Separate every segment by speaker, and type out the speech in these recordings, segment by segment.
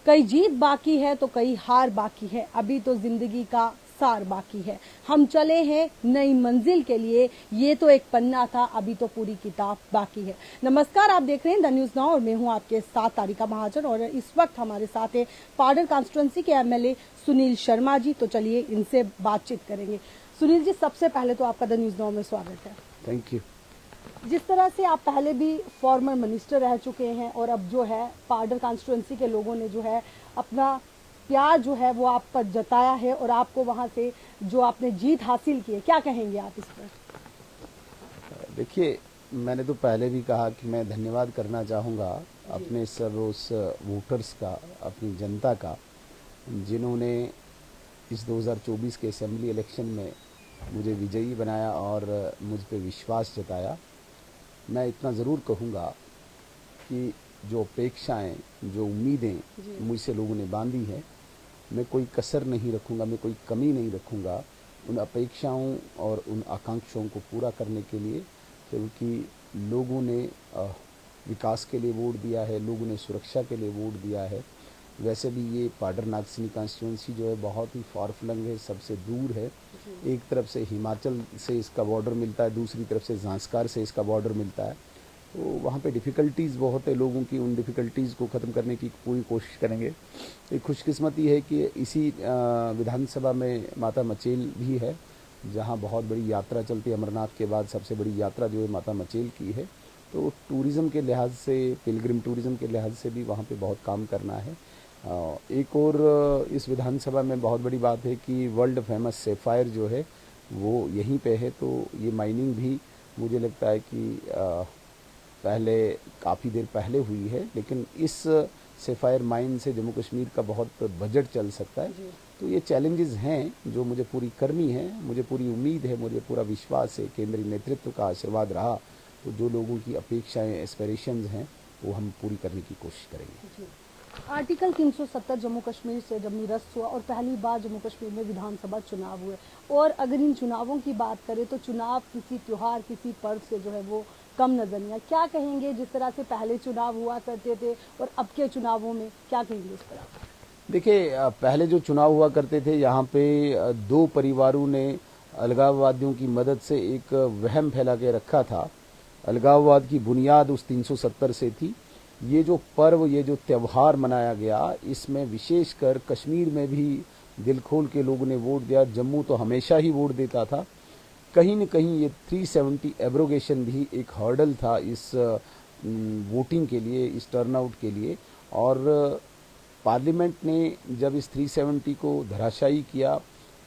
Speaker 1: कई जीत बाकी है तो कई हार बाकी है, अभी तो जिंदगी का सार बाकी है। हम चले हैं नई मंजिल के लिए, ये तो एक पन्ना था, अभी तो पूरी किताब बाकी है। नमस्कार, आप देख रहे हैं द न्यूज नाउ और मैं हूं आपके साथ तारिका महाजन और इस वक्त हमारे साथ है पाडर कॉन्स्टिट्यूंसी के एमएलए सुनील शर्मा जी। तो चलिए इनसे बातचीत करेंगे। सुनील जी, सबसे पहले तो आपका द न्यूज नाउ में स्वागत है।
Speaker 2: Thank you.
Speaker 1: जिस तरह से आप पहले भी फॉर्मर मिनिस्टर रह चुके हैं और अब जो है पाडर कॉन्स्टिट्यूंसी के लोगों ने जो है अपना प्यार जो है वो आप पर जताया है और आपको वहां से जो आपने जीत हासिल की है, क्या कहेंगे आप इस पर?
Speaker 2: देखिए, मैंने तो पहले भी कहा कि मैं धन्यवाद करना चाहूँगा अपने सब उस वोटर्स का, अपनी जनता का, जिन्होंने इस 2024 के असेंबली इलेक्शन में मुझे विजयी बनाया और मुझ पे विश्वास जताया। मैं इतना ज़रूर कहूँगा कि जो अपेक्षाएं, जो उम्मीदें मुझसे लोगों ने बांधी हैं, मैं कोई कसर नहीं रखूँगा, मैं कोई कमी नहीं रखूँगा उन अपेक्षाओं और उन आकांक्षाओं को पूरा करने के लिए, क्योंकि लोगों ने विकास के लिए वोट दिया है, लोगों ने सुरक्षा के लिए वोट दिया है। वैसे भी ये पाडर नागसिनी कॉन्स्टिट्यूंसी जो है बहुत ही फार फ्लंग है, सबसे दूर है। एक तरफ से हिमाचल से इसका बॉर्डर मिलता है, दूसरी तरफ से ज़ांस्कार से इसका बॉर्डर मिलता है। तो वहाँ पे डिफ़िकल्टीज़ बहुत है लोगों की, उन डिफ़िकल्टीज़ को ख़त्म करने की पूरी कोशिश करेंगे। एक खुशकिस्मती है कि इसी विधानसभा में माता मचेल भी है, जहाँ बहुत बड़ी यात्रा चलती है। अमरनाथ के बाद सबसे बड़ी यात्रा जो है माता मचेल की है। तो टूरिज़्म के लिहाज से, पिलग्रिम टूरिज़्म के लिहाज से भी वहाँ पे बहुत काम करना है। एक और इस विधानसभा में बहुत बड़ी बात है कि वर्ल्ड फेमस सेफायर जो है वो यहीं पे है। तो ये माइनिंग भी मुझे लगता है कि पहले, काफ़ी देर पहले हुई है, लेकिन इस सेफायर माइन से जम्मू कश्मीर का बहुत बजट चल सकता है। तो ये चैलेंजेस हैं जो मुझे पूरी करनी है। मुझे पूरी उम्मीद है, मुझे पूरा विश्वास है, केंद्रीय नेतृत्व का आशीर्वाद रहा तो जो लोगों की अपेक्षाएं, एस्पिरेशंस हैं, वो हम पूरी करने की कोशिश करेंगे।
Speaker 1: आर्टिकल 370 जम्मू कश्मीर से जब निरस्त हुआ और पहली बार जम्मू कश्मीर में विधानसभा चुनाव हुए, और अगर इन चुनावों की बात करें तो चुनाव किसी त्योहार, किसी पर्व से जो है वो कम नजर नहीं आया। क्या कहेंगे, जिस तरह से पहले चुनाव हुआ करते थे और अब के चुनावों में क्या कहेंगे इस पर आप?
Speaker 2: देखिए, पहले जो चुनाव हुआ करते थे, यहाँ पे दो परिवारों ने अलगाववादियों की मदद से एक वहम फैला के रखा था। अलगाववाद की बुनियाद उस 370 से थी। ये जो पर्व, ये जो त्यौहार मनाया गया, इसमें विशेषकर कश्मीर में भी दिल खोल के लोगों ने वोट दिया। जम्मू तो हमेशा ही वोट देता था। कहीं न कहीं ये 370 एब्रोगेशन भी एक हर्डल था इस वोटिंग के लिए, इस टर्नआउट के लिए। और पार्लियामेंट ने जब इस 370 को धराशायी किया,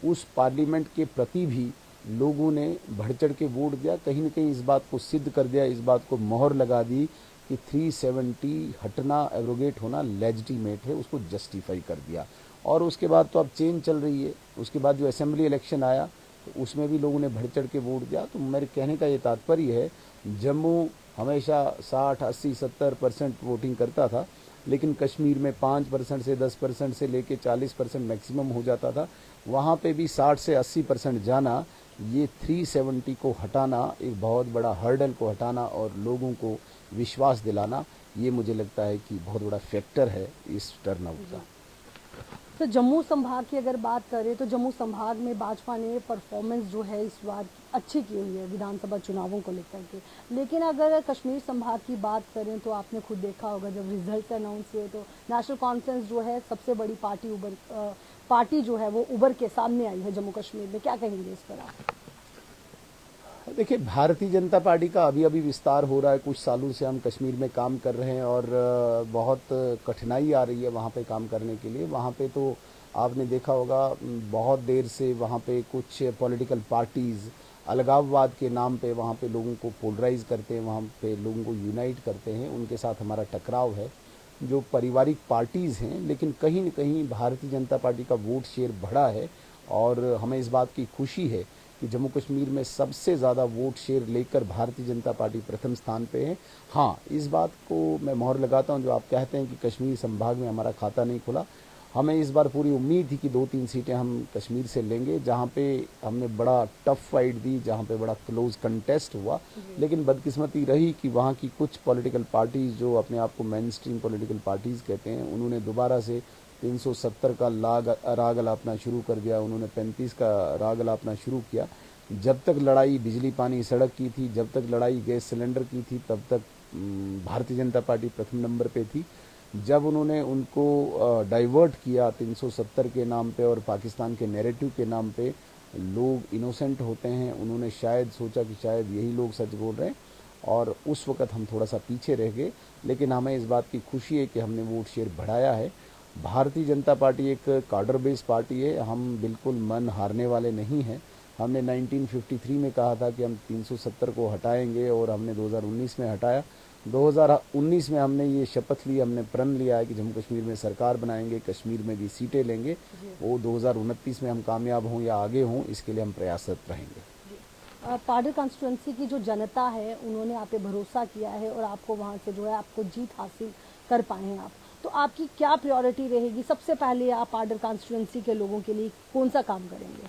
Speaker 2: उस पार्लियामेंट के प्रति भी लोगों ने बढ़ चढ़ के वोट दिया। कहीं न कहीं इस बात को सिद्ध कर दिया, इस बात को मोहर लगा दी कि 370 हटना, एब्रोगेट होना लेजिटिमेट है, उसको जस्टिफाई कर दिया। और उसके बाद तो अब चेंज चल रही है। उसके बाद जो असेंबली इलेक्शन आया तो उसमें भी लोगों ने बढ़ चढ़ के वोट दिया। तो मेरे कहने का ये तात्पर्य है, जम्मू हमेशा 60, 80, 70% वोटिंग करता था, लेकिन कश्मीर में 5% से 10% से लेके 40% मैक्सिमम हो जाता था। वहाँ पे भी 60 से 80% जाना, ये 370 को हटाना, एक बहुत बड़ा हर्डल को हटाना और लोगों को विश्वास दिलाना, ये मुझे लगता है कि बहुत बड़ा फैक्टर है इस टर्नआउट का।
Speaker 1: तो जम्मू संभाग की अगर बात करें तो जम्मू संभाग में भाजपा ने परफॉर्मेंस जो है इस बार अच्छी की हुई है विधानसभा चुनावों को लेकर के। लेकिन अगर कश्मीर संभाग की बात करें तो आपने खुद देखा होगा, जब रिजल्ट अनाउंस हुए तो नेशनल कॉन्फ्रेंस जो है सबसे बड़ी पार्टी जो है वो उभर के सामने आई है जम्मू कश्मीर में। क्या कहेंगे इस पर आप?
Speaker 2: देखिए, भारतीय जनता पार्टी का अभी अभी विस्तार हो रहा है। कुछ सालों से हम कश्मीर में काम कर रहे हैं और बहुत कठिनाई आ रही है वहाँ पे काम करने के लिए। वहाँ पे तो आपने देखा होगा, बहुत देर से वहाँ पे कुछ पॉलिटिकल पार्टीज़ अलगाववाद के नाम पे वहाँ पे लोगों को पोलराइज करते हैं, वहाँ पे लोगों को यूनाइट करते हैं। उनके साथ हमारा टकराव है। जो पारिवारिक पार्टीज़ हैं, लेकिन कहीं न कहीं भारतीय जनता पार्टी का वोट शेयर बढ़ा है और हमें इस बात की खुशी है कि जम्मू कश्मीर में सबसे ज़्यादा वोट शेयर लेकर भारतीय जनता पार्टी प्रथम स्थान पे है। हाँ, इस बात को मैं मोहर लगाता हूँ जो आप कहते हैं कि कश्मीर संभाग में हमारा खाता नहीं खुला। हमें इस बार पूरी उम्मीद थी कि 2-3 सीटें हम कश्मीर से लेंगे, जहाँ पे हमने बड़ा टफ फाइट दी, जहाँ पे बड़ा क्लोज कंटेस्ट हुआ। लेकिन बदकिस्मती रही कि वहाँ की कुछ पॉलिटिकल पार्टीज जो अपने आप को मेन स्ट्रीम पॉलिटिकल पार्टीज कहते हैं, उन्होंने दोबारा से 370 का राग अलापना शुरू कर दिया, उन्होंने 35 का राग अलापना शुरू किया। जब तक लड़ाई बिजली पानी सड़क की थी, जब तक लड़ाई गैस सिलेंडर की थी, तब तक भारतीय जनता पार्टी प्रथम नंबर पे थी। जब उन्होंने उनको डाइवर्ट किया 370 के नाम पे और पाकिस्तान के नैरेटिव के नाम पे, लोग इनोसेंट होते हैं, उन्होंने शायद सोचा कि शायद यही लोग सच बोल रहे हैं, और उस वक़्त हम थोड़ा सा पीछे रह गए। लेकिन हमें इस बात की खुशी है कि हमने वोट शेयर बढ़ाया है। भारतीय जनता पार्टी एक कार्डर बेस पार्टी है, हम बिल्कुल मन हारने वाले नहीं हैं। हमने 1953 में कहा था कि हम 370 को हटाएंगे और हमने 2019 में हटाया। 2019 में हमने ये शपथ ली, हमने प्रण लिया है कि जम्मू कश्मीर में सरकार बनाएंगे, कश्मीर में भी सीटें लेंगे। वो 2029 में हम कामयाब हों या आगे हों, इसके लिए हम प्रयासरत रहेंगे।
Speaker 1: पाडर कॉन्स्टिट्यूंसी की जो जनता है, उन्होंने आप पे भरोसा किया है और आपको वहाँ से जो है आपको जीत हासिल कर पाए हैं आप, तो आपकी क्या प्रायोरिटी रहेगी? सबसे पहले आप पाडर कॉन्स्टिट्यूंसी के लोगों के लिए कौन सा काम करेंगे?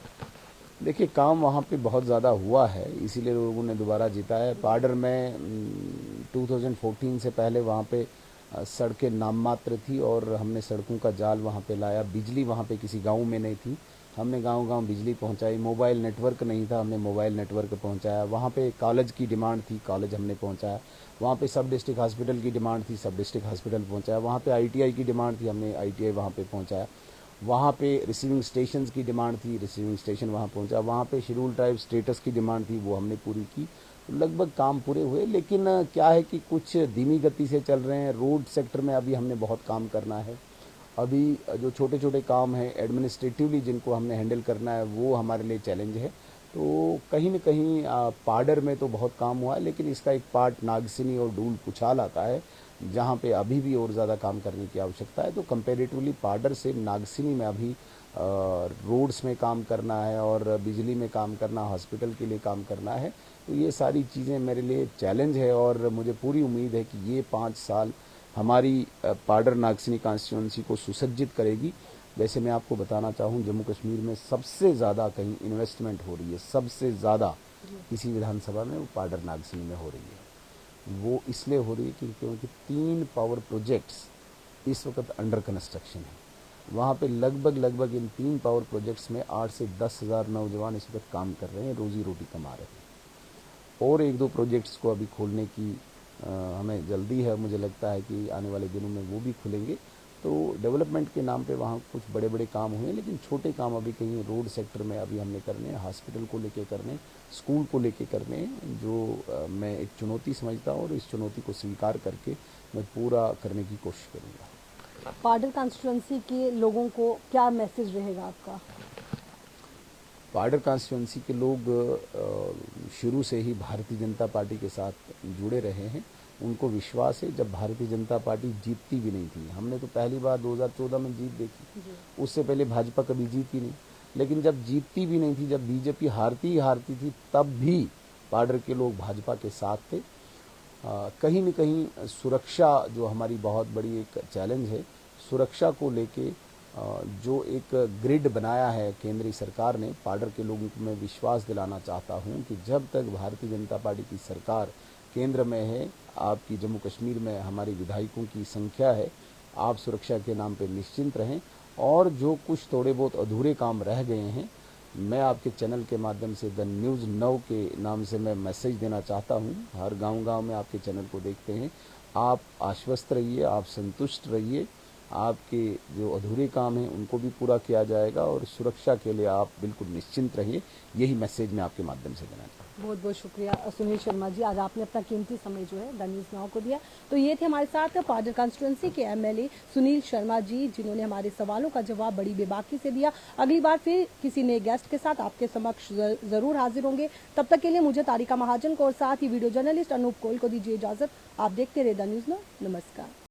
Speaker 2: देखिए, काम वहाँ पे बहुत ज़्यादा हुआ है, इसीलिए लोगों ने दोबारा जीता है। पाडर में 2014 से पहले वहाँ पे सड़कें नाम मात्र थी और हमने सड़कों का जाल वहाँ पे लाया। बिजली वहाँ पे किसी गांव में नहीं थी, हमने गांव-गांव बिजली पहुँचाई। मोबाइल नेटवर्क नहीं था, हमने मोबाइल नेटवर्क पहुँचाया। वहाँ पे कॉलेज की डिमांड थी, कॉलेज हमने पहुँचाया। वहाँ पे सब डिस्ट्रिक्ट हॉस्पिटल की डिमांड थी, सब डिस्ट्रिक्ट हॉस्पिटल पहुँचाया। वहाँ पे ITI की डिमांड थी, हमने ITI वहाँ पे पहुँचाया। वहाँ पे रिसीविंग स्टेशंस की डिमांड थी, रिसीविंग स्टेशन वहाँ पहुँचा। वहाँ पे शेड्यूल ट्राइब स्टेटस की डिमांड थी, वो हमने पूरी की। तो लगभग काम पूरे हुए, लेकिन क्या है कि कुछ धीमी गति से चल रहे हैं। रोड सेक्टर में अभी हमने बहुत काम करना है। अभी जो छोटे छोटे काम हैं एडमिनिस्ट्रेटिवली जिनको हमने हैंडल करना है, वो हमारे लिए चैलेंज है। तो कहीं न कहीं पाडर में तो बहुत काम हुआ है, लेकिन इसका एक पार्ट नागसिनी और डूल पुछाल आता है, जहाँ पे अभी भी और ज़्यादा काम करने की आवश्यकता है। तो कंपैरेटिवली पाडर से नागसिनी में अभी रोड्स में काम करना है और बिजली में काम करना, हॉस्पिटल के लिए काम करना है। तो ये सारी चीज़ें मेरे लिए चैलेंज है और मुझे पूरी उम्मीद है कि ये 5 साल हमारी पाडर नागसिनी कॉन्स्टिट्यूंसी को सुसज्जित करेगी। वैसे मैं आपको बताना चाहूँ, जम्मू कश्मीर में सबसे ज़्यादा कहीं इन्वेस्टमेंट हो रही है, सबसे ज़्यादा किसी विधानसभा में, वो पाडर नागसिनी में हो रही है। वो इसलिए हो रही है क्योंकि 3 पावर प्रोजेक्ट्स इस वक्त अंडर कंस्ट्रक्शन है। वहाँ पे लगभग इन 3 पावर प्रोजेक्ट्स में 8 से 10 हज़ार नौजवान इस वक्त काम कर रहे हैं, रोजी रोटी कमा रहे हैं। और 1-2 प्रोजेक्ट्स को अभी खोलने की हमें जल्दी है, मुझे लगता है कि आने वाले दिनों में वो भी खुलेंगे। तो डेवलपमेंट के नाम पे वहाँ कुछ बड़े बड़े काम हुए हैं, लेकिन छोटे काम अभी कहीं रोड सेक्टर में अभी हमने करने हैं, हॉस्पिटल को लेके करने, स्कूल को लेके करने हैं, जो मैं एक चुनौती समझता हूँ और इस चुनौती को स्वीकार करके मैं पूरा करने की कोशिश करूँगा।
Speaker 1: पाडर कॉन्स्टिट्यूंसी के लोगों को क्या मैसेज रहेगा आपका?
Speaker 2: पाडर कॉन्स्टिट्यूंसी के लोग शुरू से ही भारतीय जनता पार्टी के साथ जुड़े रहे हैं। उनको विश्वास है, जब भारतीय जनता पार्टी जीतती भी नहीं थी, हमने तो पहली बार 2014 में जीत देखी, उससे पहले भाजपा कभी जीती नहीं। लेकिन जब जीतती भी नहीं थी, जब बीजेपी हारती ही हारती थी, तब भी पाडर के लोग भाजपा के साथ थे। कहीं न कहीं सुरक्षा जो हमारी बहुत बड़ी एक चैलेंज है, सुरक्षा को लेके जो एक ग्रिड बनाया है केंद्रीय सरकार ने, पाडर के लोगों को मैं विश्वास दिलाना चाहता हूं कि जब तक भारतीय जनता पार्टी की सरकार केंद्र में है, आपकी जम्मू कश्मीर में हमारी विधायकों की संख्या है, आप सुरक्षा के नाम पे निश्चिंत रहें। और जो कुछ थोड़े बहुत अधूरे काम रह गए हैं, मैं आपके चैनल के माध्यम से द न्यूज़ नाउ के नाम से मैं मैसेज देना चाहता हूं। हर गांव-गांव में आपके चैनल को देखते हैं, आप आश्वस्त रहिए, आप संतुष्ट रहिए, आपके जो अधूरे काम हैं उनको भी पूरा किया जाएगा और सुरक्षा के लिए आप बिल्कुल निश्चिंत रहिए। यही मैसेज मैं आपके माध्यम से देना चाहता हूँ।
Speaker 1: बहुत बहुत शुक्रिया सुनील शर्मा जी, आज आपने अपना कीमती समय जो है द न्यूज़ नाउ को दिया। तो ये थे हमारे साथ पाडर कॉन्स्टिट्यूंसी के MLA सुनील शर्मा जी, जिन्होंने हमारे सवालों का जवाब बड़ी बेबाकी से दिया। अगली बार फिर किसी नए गेस्ट के साथ आपके समक्ष जरूर हाजिर होंगे। तब तक के लिए मुझे तारिका महाजन को और साथ ही वीडियो जर्नलिस्ट अनूप कोल को दीजिए इजाजत। आप देखते रहे द न्यूज़ नाउ। नमस्कार।